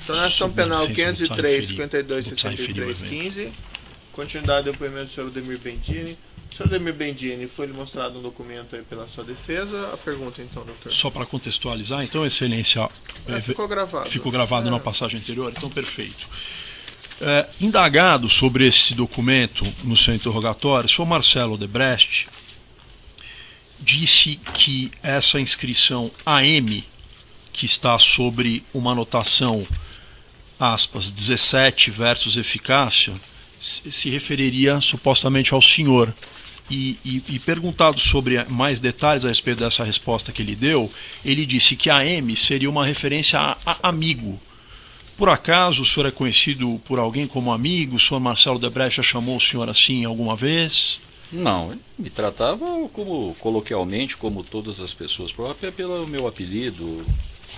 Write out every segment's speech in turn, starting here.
Então, na ação penal 503, 52, vou precisar referir o 63, evento. 15, continuidade do depoimento do senhor Ademir Bendini. Senhor Ademir Bendini, foi lhe mostrado um documento aí pela sua defesa. A pergunta, então, doutor. Só para contextualizar, então, Excelência, Ficou gravado. Ficou gravado na passagem anterior, então perfeito. Indagado sobre esse documento no seu interrogatório, o senhor Marcelo Odebrecht disse que essa inscrição AM, que está sobre uma anotação, aspas, 17 versus eficácia, se referiria supostamente ao senhor. E perguntado sobre mais detalhes a respeito dessa resposta que ele deu, ele disse que a M seria uma referência a amigo. Por acaso o senhor é conhecido por alguém como amigo? O senhor Marcelo Odebrecht já chamou o senhor assim alguma vez? Não, ele me tratava como coloquialmente, como todas as pessoas próprias, pelo meu apelido,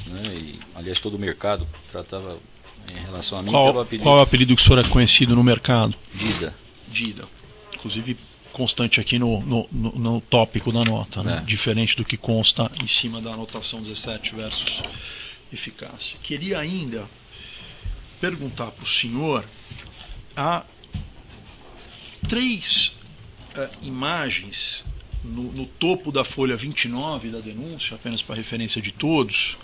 né? E, aliás, todo o mercado tratava em relação a mim pelo apelido. Qual é o apelido que o senhor é conhecido no mercado? Dida. Dida. Inclusive constante aqui no tópico da nota, né? Diferente do que consta em cima da anotação 17 versus eficácia. Queria ainda perguntar para o senhor, há 3 imagens no topo da folha 29 da denúncia, apenas para referência de todos,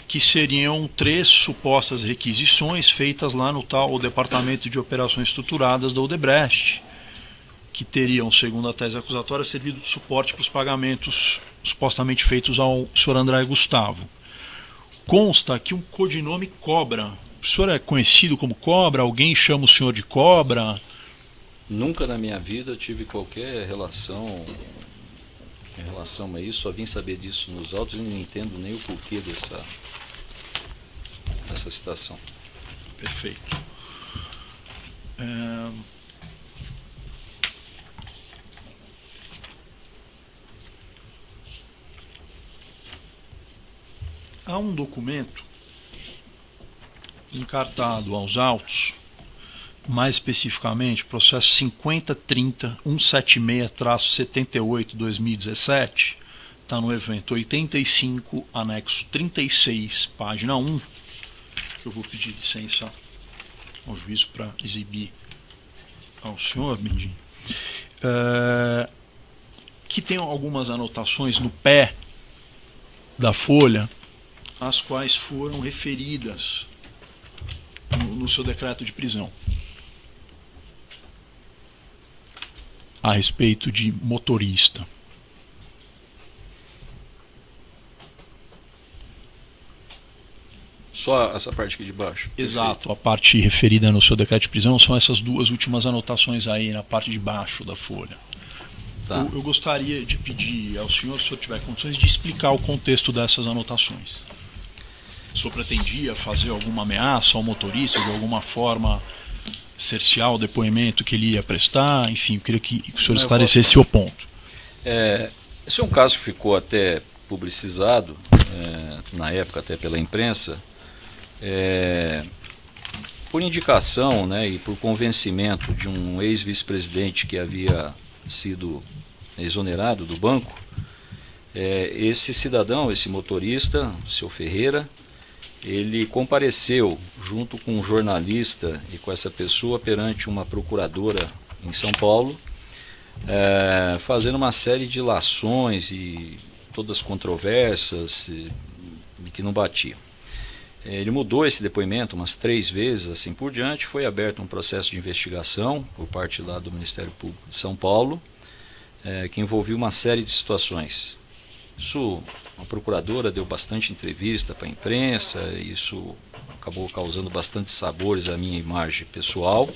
que seriam 3 supostas requisições feitas lá no tal Departamento de Operações Estruturadas da Odebrecht, que teriam, segundo a tese acusatória, servido de suporte para os pagamentos supostamente feitos ao senhor André Gustavo. Consta aqui um codinome Cobra. O senhor é conhecido como Cobra? Alguém chama o senhor de Cobra? Nunca na minha vida tive qualquer relação em relação a isso. Só vim saber disso nos autos e não entendo nem o porquê dessa citação. Perfeito. Há um documento encartado aos autos, mais especificamente, processo 5030-176-78-2017, está no evento 85, anexo 36, página 1, que eu vou pedir licença ao juízo para exibir ao senhor, Bendini, que tem algumas anotações no pé da folha, as quais foram referidas no seu decreto de prisão a respeito de motorista. Só essa parte aqui de baixo? Exato, a parte referida no seu decreto de prisão são essas 2 últimas anotações aí na parte de baixo da folha. Tá. Eu gostaria de pedir ao senhor, se o senhor tiver condições, de explicar o contexto dessas anotações. O senhor pretendia fazer alguma ameaça ao motorista, de alguma forma cercear o depoimento que ele ia prestar? Enfim, eu queria que o senhor esclarecesse o ponto. Esse é um caso que ficou até publicizado, na época até pela imprensa, por indicação, né, e por convencimento de um ex-vice-presidente que havia sido exonerado do banco. Esse cidadão, esse motorista, o seu Ferreira, ele compareceu junto com um jornalista e com essa pessoa perante uma procuradora em São Paulo, fazendo uma série de ilações e todas controversas e que não batiam. Ele mudou esse depoimento umas 3 vezes, assim por diante. Foi aberto um processo de investigação por parte lá do Ministério Público de São Paulo, que envolvia uma série de situações. Isso, a procuradora deu bastante entrevista para a imprensa, isso acabou causando bastante sabores à minha imagem pessoal,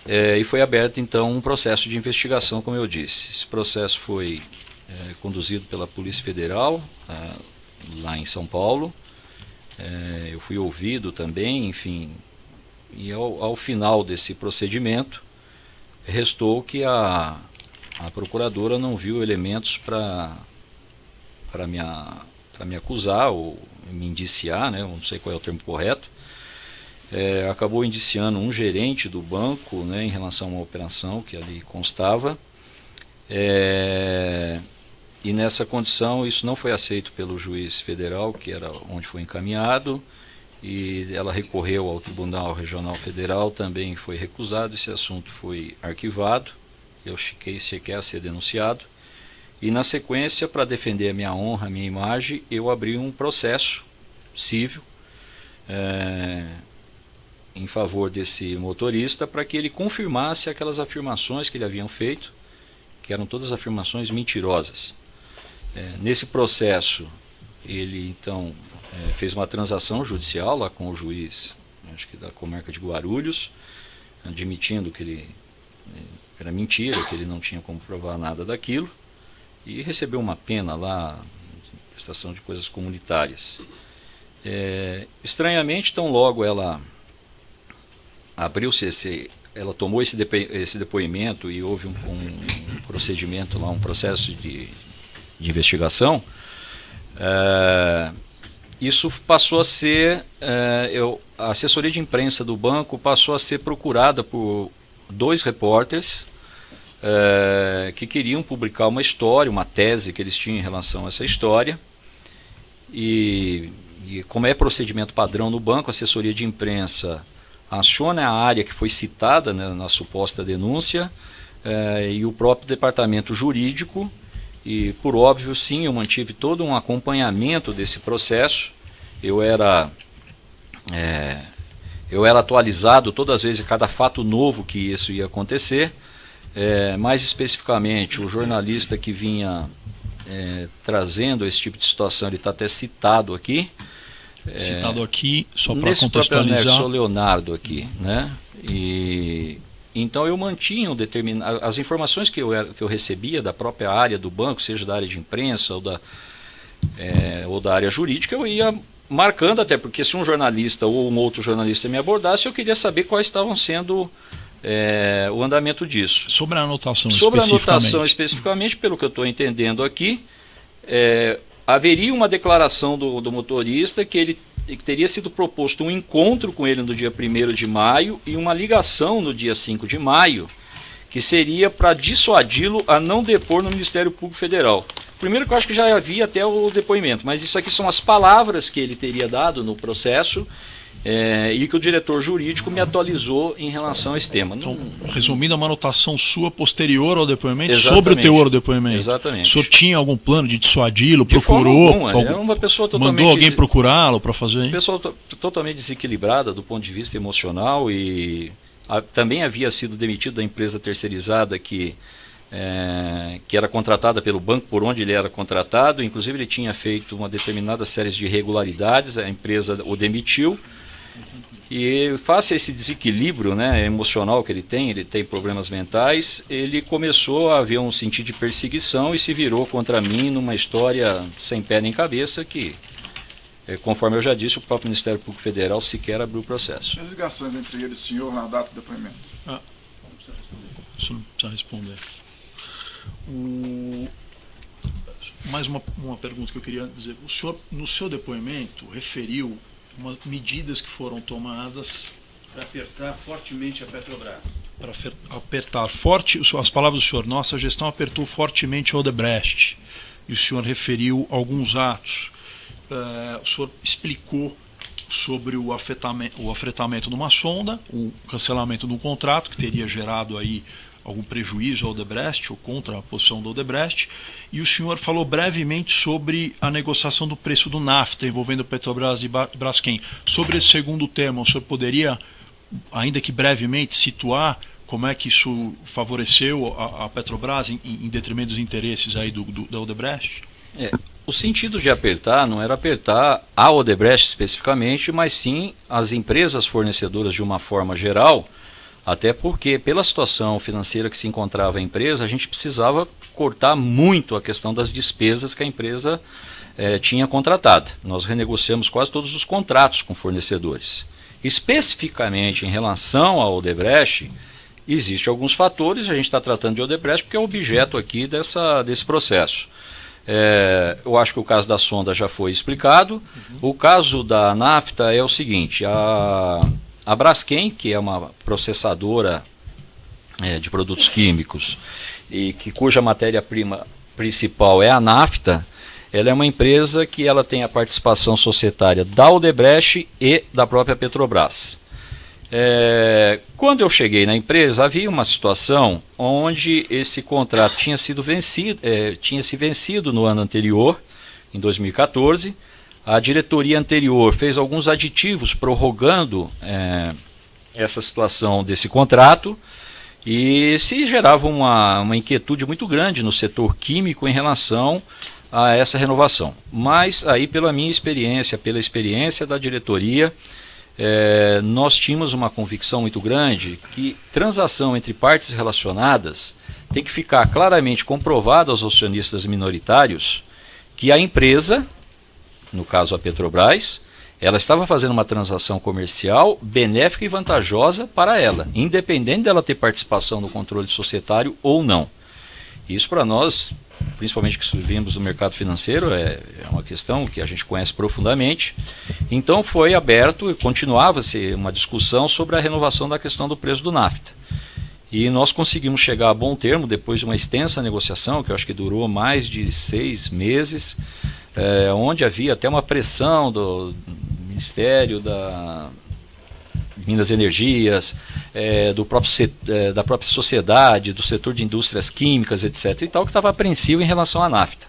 e foi aberto então um processo de investigação, como eu disse. Esse processo foi conduzido pela Polícia Federal, lá em São Paulo. Eu fui ouvido também, enfim, e ao final desse procedimento, restou que a procuradora não viu elementos para me acusar ou me indiciar, né? Não sei qual é o termo correto. Acabou indiciando um gerente do banco, né, em relação a uma operação que ali constava. E nessa condição isso não foi aceito pelo juiz federal, que era onde foi encaminhado, e ela recorreu ao Tribunal Regional Federal, também foi recusado, esse assunto foi arquivado, eu cheguei a ser denunciado, e na sequência, para defender a minha honra, a minha imagem, eu abri um processo civil em favor desse motorista para que ele confirmasse aquelas afirmações que ele haviam feito, que eram todas afirmações mentirosas. Nesse processo, ele então fez uma transação judicial lá com o juiz, acho que da comarca de Guarulhos, admitindo que ele era mentira, que ele não tinha como provar nada daquilo, e recebeu uma pena lá, prestação de coisas comunitárias. Estranhamente, tão logo ela abriu-se ela tomou esse depoimento e houve um procedimento lá, um processo de investigação, isso passou a ser, a assessoria de imprensa do banco passou a ser procurada por 2 repórteres que queriam publicar uma história, uma tese que eles tinham em relação a essa história, e como é procedimento padrão no banco, a assessoria de imprensa aciona a área que foi citada, né, na suposta denúncia, e o próprio departamento jurídico, e por óbvio sim, eu mantive todo um acompanhamento desse processo. Eu era atualizado todas as vezes, cada fato novo que isso ia acontecer. Mais especificamente, o jornalista que vinha trazendo esse tipo de situação, ele está até citado aqui. Citado aqui, só para nesse contextualizar. Nesse Leonardo aqui, né? Então eu mantinha as informações que eu recebia da própria área do banco, seja da área de imprensa ou da área jurídica, eu ia marcando, até porque se um jornalista ou um outro jornalista me abordasse, eu queria saber quais estavam sendo o andamento disso. Sobre a anotação especificamente, pelo que eu estou entendendo aqui, haveria uma declaração do motorista que teria sido proposto um encontro com ele no dia 1º de maio e uma ligação no dia 5 de maio, que seria para dissuadi-lo a não depor no Ministério Público Federal. Primeiro que eu acho que já havia até o depoimento, mas isso aqui são as palavras que ele teria dado no processo, e que o diretor jurídico me atualizou em relação a esse tema. Então, resumindo, uma anotação sua posterior ao depoimento, Exatamente. Sobre o teor do depoimento. Exatamente. O senhor tinha algum plano de dissuadi-lo, De procurou? Era uma pessoa totalmente mandou alguém procurá-lo para fazer? Uma pessoa totalmente desequilibrada do ponto de vista emocional, e também havia sido demitido da empresa terceirizada que era contratada pelo banco por onde ele era contratado. Inclusive ele tinha feito uma determinada série de irregularidades, a empresa o demitiu. E face a esse desequilíbrio, né, emocional que ele tem problemas mentais, ele começou a haver um sentido de perseguição e se virou contra mim numa história sem pé nem cabeça que, conforme eu já disse, o próprio Ministério Público Federal sequer abriu o processo. As ligações entre ele e o senhor na data do depoimento? Isso não precisa responder. Mais uma pergunta que eu queria dizer. O senhor, no seu depoimento, referiu medidas que foram tomadas para apertar fortemente a Petrobras. Para apertar forte, as palavras do senhor, nossa gestão apertou fortemente a Odebrecht. E o senhor referiu alguns atos. O senhor explicou sobre o afetamento de uma sonda, o cancelamento de um contrato que teria gerado aí algum prejuízo ao Odebrecht ou contra a posição do Odebrecht, e o senhor falou brevemente sobre a negociação do preço do nafta envolvendo Petrobras e Braskem. Sobre esse segundo tema, o senhor poderia, ainda que brevemente, situar como é que isso favoreceu a Petrobras em detrimento dos interesses aí da Odebrecht? O sentido de apertar não era apertar a Odebrecht especificamente, mas sim as empresas fornecedoras de uma forma geral. Até porque, pela situação financeira que se encontrava a empresa, a gente precisava cortar muito a questão das despesas que a empresa tinha contratado. Nós renegociamos quase todos os contratos com fornecedores. Especificamente em relação ao Odebrecht, existem alguns fatores, a gente está tratando de Odebrecht porque é o objeto aqui desse processo. Eu acho que o caso da sonda já foi explicado. O caso da nafta é o seguinte: a Braskem, que é uma processadora de produtos químicos e cuja matéria-prima principal é a nafta, ela é uma empresa que ela tem a participação societária da Odebrecht e da própria Petrobras. Quando eu cheguei na empresa, havia uma situação onde esse contrato tinha se vencido no ano anterior, em 2014. A diretoria anterior fez alguns aditivos prorrogando essa situação desse contrato, e se gerava uma inquietude muito grande no setor químico em relação a essa renovação. Mas aí, pela minha experiência, pela experiência da diretoria, nós tínhamos uma convicção muito grande que transação entre partes relacionadas tem que ficar claramente comprovado aos acionistas minoritários que a empresa, no caso a Petrobras, ela estava fazendo uma transação comercial benéfica e vantajosa para ela, independente dela ter participação no controle societário ou não. Isso para nós, principalmente que vivemos no mercado financeiro, é uma questão que a gente conhece profundamente. Então foi aberto e continuava-se uma discussão sobre a renovação da questão do preço do nafta. E nós conseguimos chegar a bom termo depois de uma extensa negociação, que eu acho que durou mais de 6 meses, onde havia até uma pressão do Ministério da Minas e Energias, da própria sociedade, do setor de indústrias químicas, etc. e tal, que estava apreensivo em relação à nafta.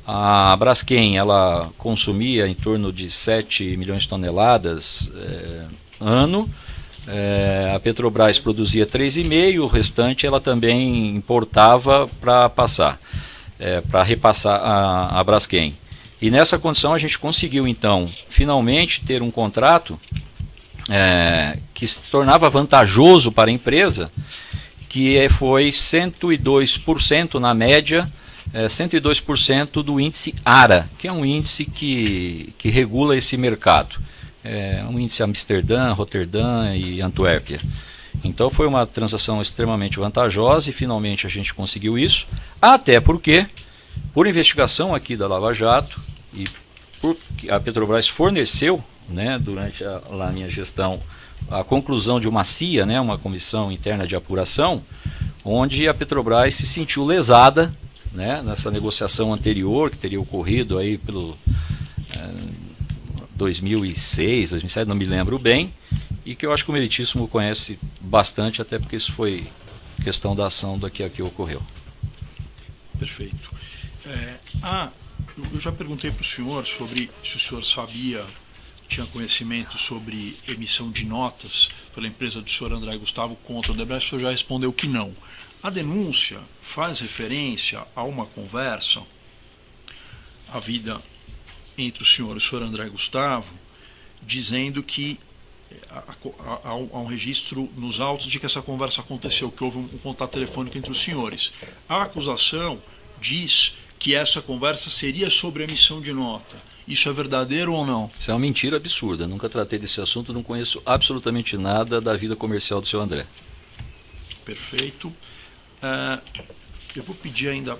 A Braskem, ela consumia em torno de 7 milhões de toneladas ano. A Petrobras produzia 3,5, o restante ela também importava para repassar a Braskem. E nessa condição a gente conseguiu então finalmente ter um contrato que se tornava vantajoso para a empresa, que foi 102% na média, 102% do índice ARA, que é um índice que regula esse mercado. Um índice Amsterdã, Roterdã e Antuérpia. Então foi uma transação extremamente vantajosa e finalmente a gente conseguiu isso, até porque, por investigação aqui da Lava Jato, e porque a Petrobras forneceu, durante a minha gestão, a conclusão de uma CIA, uma comissão interna de apuração, onde a Petrobras se sentiu lesada, nessa negociação anterior que teria ocorrido aí pelo 2006, 2007, não me lembro bem, e que eu acho que o Meritíssimo conhece bastante, até porque isso foi questão da ação que aqui ocorreu. Perfeito. Eu já perguntei para o senhor sobre se o senhor tinha conhecimento sobre emissão de notas pela empresa do senhor André Gustavo contra o Odebrecht. O senhor já respondeu que não. A denúncia faz referência a uma conversa havida entre o senhor e o senhor André Gustavo, dizendo que há um registro nos autos de que essa conversa aconteceu, que houve um contato telefônico entre os senhores. A acusação diz que essa conversa seria sobre a emissão de nota. Isso é verdadeiro ou não? Isso é uma mentira absurda. Nunca tratei desse assunto, não conheço absolutamente nada da vida comercial do seu André. Perfeito. Eu vou pedir ainda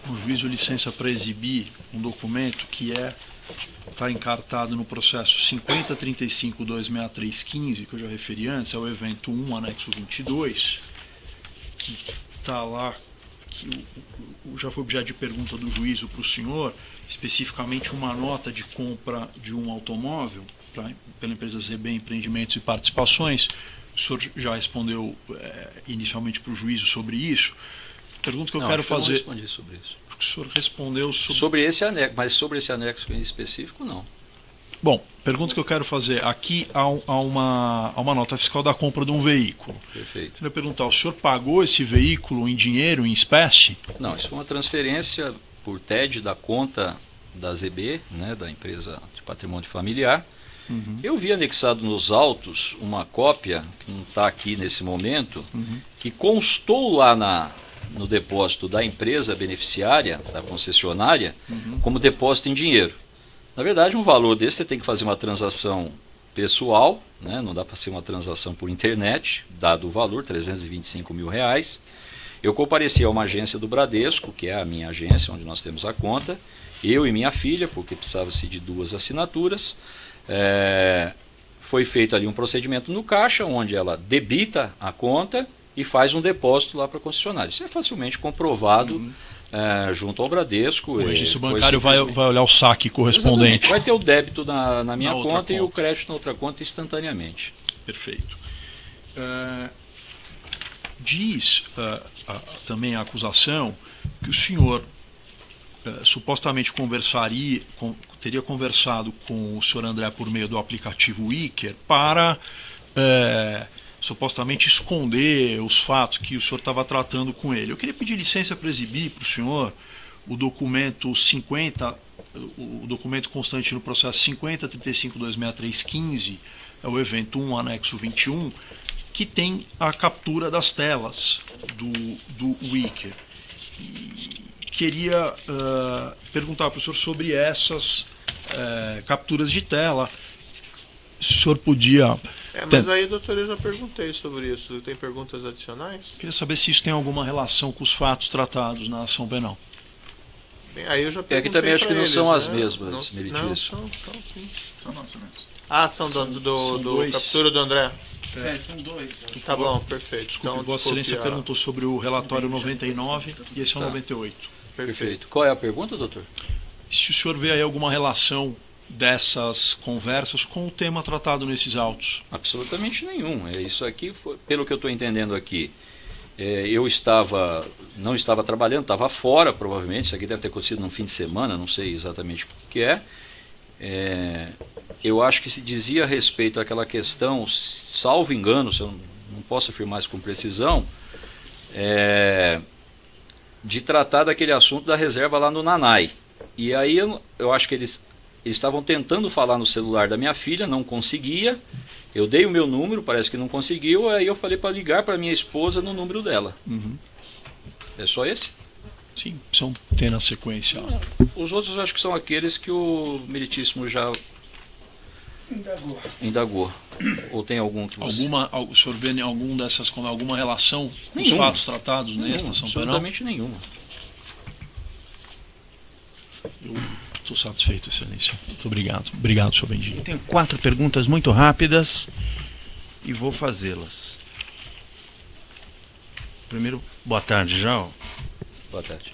ao juízo licença para exibir um documento que está encartado no processo 5035-26315, que eu já referi antes, é o evento 1, anexo 22, que está lá, que já foi objeto de pergunta do juízo para o senhor, especificamente uma nota de compra de um automóvel pela empresa ZB Empreendimentos e Participações. O senhor já respondeu inicialmente para o juízo sobre isso. Pergunta que eu quero fazer. Eu não respondi sobre isso. O senhor respondeu sobre esse anexo, mas sobre esse anexo em específico, não. Bom, pergunta que eu quero fazer. Aqui há uma nota fiscal da compra de um veículo. Perfeito. Eu quero perguntar, o senhor pagou esse veículo em dinheiro, em espécie? Não, isso foi uma transferência por TED da conta da ZB, da empresa de patrimônio familiar. Uhum. Eu vi anexado nos autos uma cópia, que não está aqui nesse momento, que constou lá no depósito da empresa beneficiária, da concessionária, como depósito em dinheiro. Na verdade, um valor desse você tem que fazer uma transação pessoal, não dá para ser uma transação por internet, dado o valor, R$325 mil. Eu compareci a uma agência do Bradesco, que é a minha agência onde nós temos a conta, eu e minha filha, porque precisava-se de 2 assinaturas. Foi feito ali um procedimento no caixa, onde ela debita a conta e faz um depósito lá para a concessionária. Isso é facilmente comprovado Junto ao Bradesco. O registro foi bancário vai olhar o saque correspondente. Exatamente. Vai ter o débito na minha outra conta e o conta. crédito na outra conta instantaneamente. Perfeito. Diz também a acusação que o senhor supostamente teria conversado com o senhor André por meio do aplicativo Wicker para supostamente esconder os fatos que o senhor estava tratando com ele. Eu queria pedir licença para exibir para o senhor o documento 50, o documento constante no processo 50.35.263.15, é o evento 1, anexo 21, que tem a captura das telas do Wicker. E queria perguntar para o senhor sobre essas capturas de tela. Se o senhor podia... Mas aí, doutor, eu já perguntei sobre isso. Tem perguntas adicionais? Queria saber se isso tem alguma relação com os fatos tratados na ação penal. Bem, aí eu já perguntei Aqui também acho que não eles, são as né? mesmas, Meritício. Não, são sim. São não, excelência. São São do dois. captura do André. São dois. Tá bom, perfeito. Desculpe, Então, Vossa Excelência desculpe, perguntou sobre o relatório 99 e esse é o 98. Perfeito. Qual é a pergunta, doutor? Se o senhor vê aí alguma relação dessas conversas com o tema tratado nesses autos? Absolutamente nenhum. Isso aqui, pelo que eu estou entendendo aqui, eu não estava trabalhando, estava fora, provavelmente. Isso aqui deve ter acontecido num fim de semana, não sei exatamente o que é. Eu acho que se dizia a respeito àquela questão, salvo engano, se eu não posso afirmar isso com precisão, de tratar daquele assunto da reserva lá no Nanai. E aí eu acho que eles estavam tentando falar no celular da minha filha, não conseguia. Eu dei o meu número, parece que não conseguiu, aí eu falei para ligar para minha esposa no número dela. Uhum. É só esse? Sim, são ter na sequência. Os outros eu acho que são aqueles que o Meritíssimo já indagou. Ou tem algum que você... O senhor vê em algum dessas com alguma relação com os Nenhuma. fatos tratados nesta ação penal? Absolutamente nenhuma. Eu estou satisfeito, Excelência. Muito obrigado. Obrigado, senhor Bendinho. Tenho 4 perguntas muito rápidas e vou fazê-las. Primeiro, boa tarde já. Boa tarde.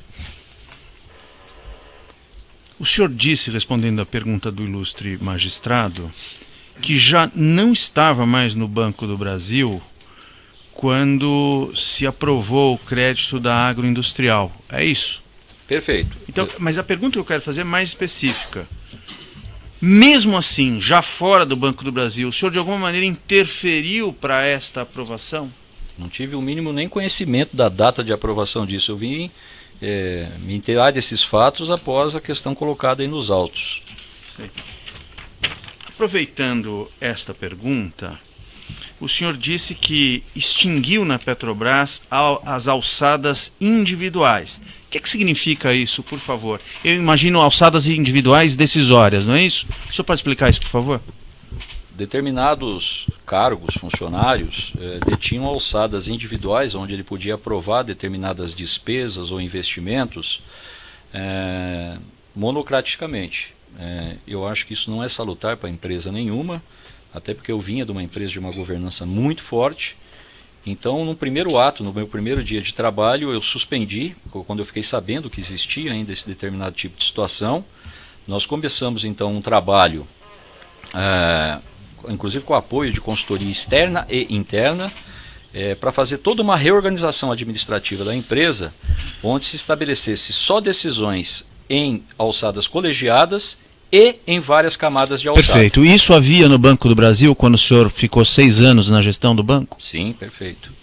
O senhor disse, respondendo à pergunta do ilustre magistrado, que já não estava mais no Banco do Brasil quando se aprovou o crédito da agroindustrial. É isso? Perfeito. Então, mas a pergunta que eu quero fazer é mais específica. Mesmo assim, já fora do Banco do Brasil, o senhor de alguma maneira interferiu para esta aprovação? Não tive o mínimo nem conhecimento da data de aprovação disso. Eu vim me inteirar desses fatos após a questão colocada aí nos autos. Sei. Aproveitando esta pergunta, o senhor disse que extinguiu na Petrobras as alçadas individuais. O que significa isso, por favor? Eu imagino alçadas individuais decisórias, não é isso? O senhor pode explicar isso, por favor? Determinados cargos, funcionários, detinham alçadas individuais, onde ele podia aprovar determinadas despesas ou investimentos monocraticamente. Eu acho que isso não é salutar para empresa nenhuma, até porque eu vinha de uma empresa de uma governança muito forte. Então, no primeiro ato, no meu primeiro dia de trabalho, eu suspendi, quando eu fiquei sabendo que existia ainda esse determinado tipo de situação. Nós começamos então um trabalho, inclusive com o apoio de consultoria externa e interna, para fazer toda uma reorganização administrativa da empresa, onde se estabelecesse só decisões em alçadas colegiadas e em várias camadas de alçada. Perfeito. Isso havia no Banco do Brasil quando o senhor ficou 6 anos na gestão do banco? Sim, perfeito.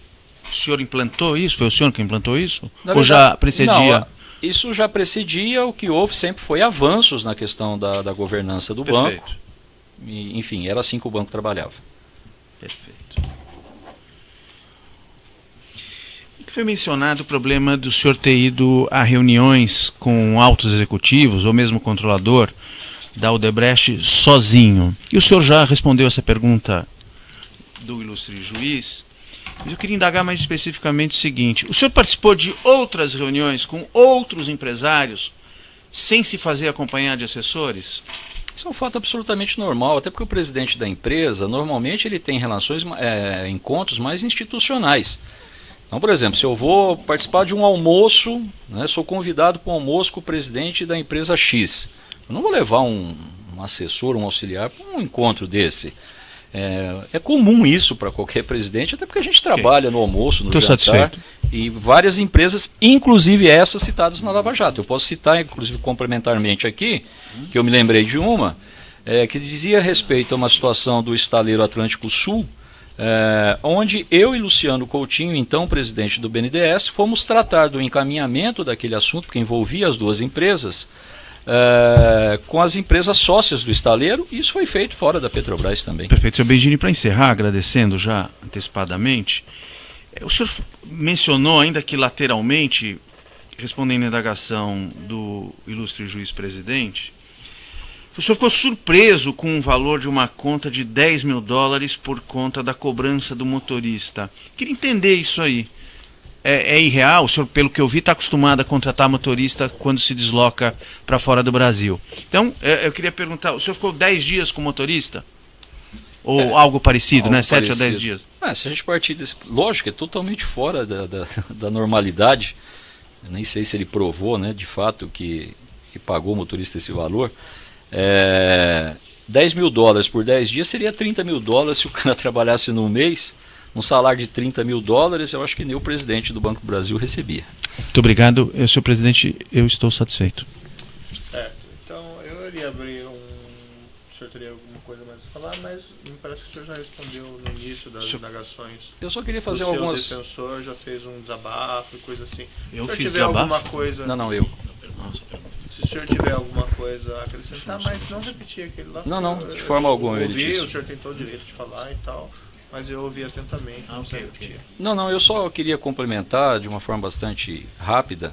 O senhor implantou isso? Foi o senhor que implantou isso? Na Ou verdade, já precedia? Não, isso já precedia. O que houve sempre foi avanços na questão da governança do Perfeito. banco. E, enfim, era assim que o banco trabalhava. Perfeito. Foi mencionado o problema do senhor ter ido a reuniões com altos executivos ou mesmo controlador da Odebrecht sozinho. E o senhor já respondeu essa pergunta do ilustre juiz, mas eu queria indagar mais especificamente o seguinte: o senhor participou de outras reuniões com outros empresários sem se fazer acompanhar de assessores? Isso é um fato absolutamente normal, até porque o presidente da empresa, normalmente ele tem encontros mais institucionais. Então, por exemplo, se eu vou participar de um almoço, né, sou convidado para um almoço com o presidente da empresa X, eu não vou levar um assessor, um auxiliar para um encontro desse. É comum isso para qualquer presidente, até porque a gente trabalha no almoço, no jantar, satisfeito. e várias empresas, inclusive essas citadas na Lava Jato. Eu posso citar, inclusive, complementarmente aqui, que eu me lembrei de uma, que dizia respeito a uma situação do estaleiro Atlântico Sul, onde eu e Luciano Coutinho, então presidente do BNDES, fomos tratar do encaminhamento daquele assunto, que envolvia as duas empresas, com as empresas sócias do estaleiro, e isso foi feito fora da Petrobras também. Perfeito, senhor Bengini, para encerrar, agradecendo já antecipadamente, o senhor mencionou ainda que lateralmente, respondendo à indagação do ilustre juiz-presidente, o senhor ficou surpreso com o valor de uma conta de $10 mil por conta da cobrança do motorista. Queria entender isso aí. É irreal? O senhor, pelo que eu vi, está acostumado a contratar motorista quando se desloca para fora do Brasil. Então, eu queria perguntar, o senhor ficou 10 dias com motorista? Ou algo parecido, algo né? 7 parecido. a 10 dias? Se a gente partir desse... Lógico, é totalmente fora da normalidade. Eu nem sei se ele provou, né, de fato, que pagou o motorista esse valor. $10 mil por 10 dias seria $30 mil se o cara trabalhasse num mês. Um salário de $30 mil, eu acho que nem o presidente do Banco do Brasil recebia. Muito obrigado, senhor presidente, eu estou satisfeito. Certo, então eu iria abrir O senhor teria alguma coisa mais a falar, mas me parece que o senhor já respondeu no início das indagações. Eu só queria fazer o algumas... seu defensor já fez um desabafo e coisa assim. Eu se o senhor fiz tiver desabafo? alguma coisa... Não, eu. Se o senhor tiver alguma coisa a acrescentar, mas não repetir aquele lá. Não, de forma alguma eu ouvi, disse. o senhor tem todo o direito de falar e tal, mas eu ouvi atentamente, não sei repetir. Não, eu só queria complementar de uma forma bastante rápida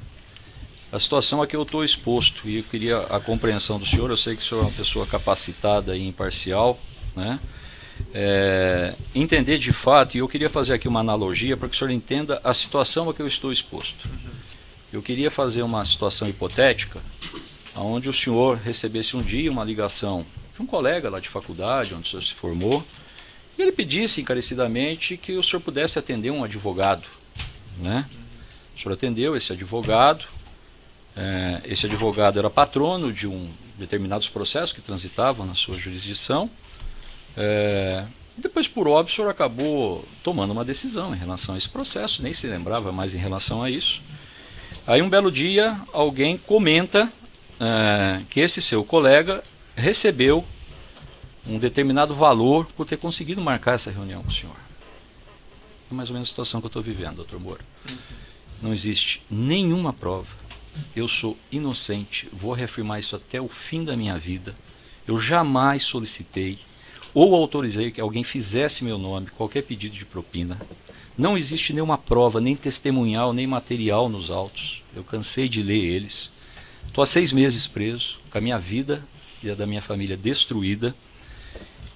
a situação a que eu estou exposto, e eu queria a compreensão do senhor. Eu sei que o senhor é uma pessoa capacitada e imparcial, né? Entender de fato, e eu queria fazer aqui uma analogia para que o senhor entenda a situação a que eu estou exposto. Eu queria fazer uma situação hipotética, onde o senhor recebesse um dia uma ligação de um colega lá de faculdade, onde o senhor se formou, e ele pedisse encarecidamente que o senhor pudesse atender um advogado, né? O senhor atendeu esse advogado. Esse advogado era patrono de determinados processos que transitavam na sua jurisdição. E depois, por óbvio, o senhor acabou tomando uma decisão em relação a esse processo, nem se lembrava mais em relação a isso. Aí um belo dia alguém comenta que esse seu colega recebeu um determinado valor por ter conseguido marcar essa reunião com o senhor. É mais ou menos a situação que eu estou vivendo, doutor Moura. Não existe nenhuma prova. Eu sou inocente, vou reafirmar isso até o fim da minha vida. Eu jamais solicitei ou autorizei que alguém fizesse meu nome, qualquer pedido de propina. Não existe nenhuma prova, nem testemunhal, nem material nos autos. Eu cansei de ler eles. Estou há 6 meses preso, com a minha vida e a da minha família destruída.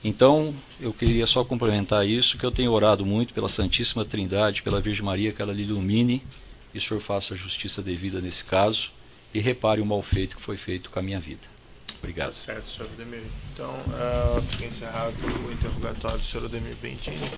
Então, eu queria só complementar isso, que eu tenho orado muito pela Santíssima Trindade, pela Virgem Maria, que ela lhe ilumine, e o senhor faça a justiça devida nesse caso, e repare o mal feito que foi feito com a minha vida. Obrigado. Tá certo, senhor Ademir. Então, fica encerrado o interrogatório do senhor Ademir Bengini.